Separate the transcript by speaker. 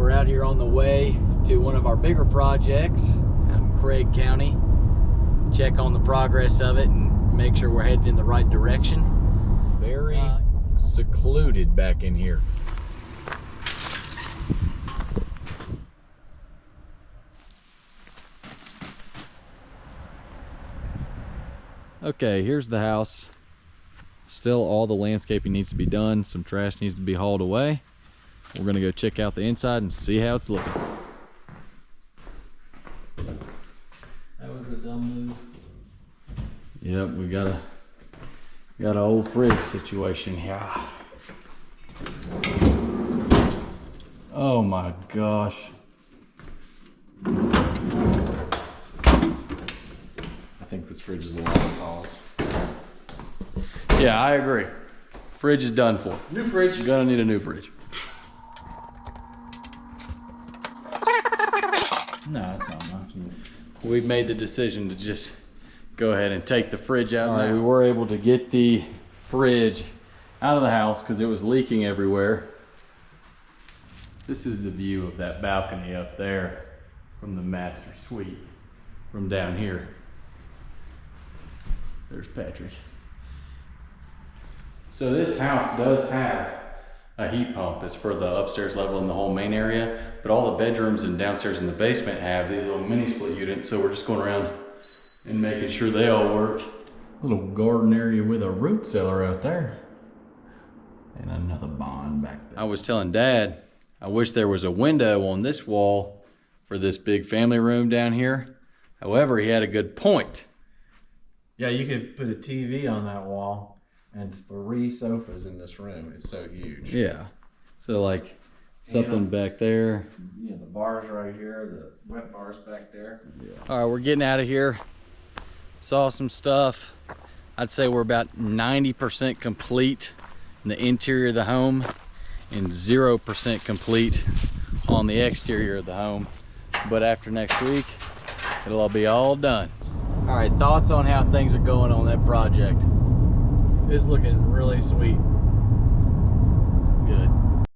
Speaker 1: We're out here on the way to one of our bigger projects out in Craig County. Check on the progress of it and make sure we're heading in the right direction. Very secluded back in here. Okay, here's the house. Still all the landscaping needs to be done. Some trash needs to be hauled away. We're gonna go check out the inside and see how it's looking. That was a dumb move. Yep, we got an old fridge situation here. Oh my gosh. I think this fridge is a lot of calls. Yeah, I agree. Fridge is done for. New fridge. You're gonna need a new fridge. No, it's not much. We've made the decision to just go ahead and take the fridge out. All right, we were able to get the fridge out of the house because it was leaking everywhere. This is the view of that balcony up there from the master suite from down here. There's Patrick. So this house does have a heat pump. It's for the upstairs level in the whole main area, but all the bedrooms and downstairs in the basement have these little mini split units. So we're just going around and making sure they all work. Little garden area with a root cellar out there. And another barn back there. I was telling Dad, I wish there was a window on this wall for this big family room down here. However, he had a good point.
Speaker 2: Yeah, you could put a TV on that wall and 3 sofas in this room. It's so huge.
Speaker 1: Yeah. So like something back there.
Speaker 2: Yeah, the bar's right here, the wet bar's back there.
Speaker 1: Yeah. All right, we're getting out of here. Saw some stuff. I'd say we're about 90% complete in the interior of the home and 0% complete on the exterior of the home. But after next week, it'll all be all done. All right, thoughts on how things are going on that project?
Speaker 2: It's looking really sweet.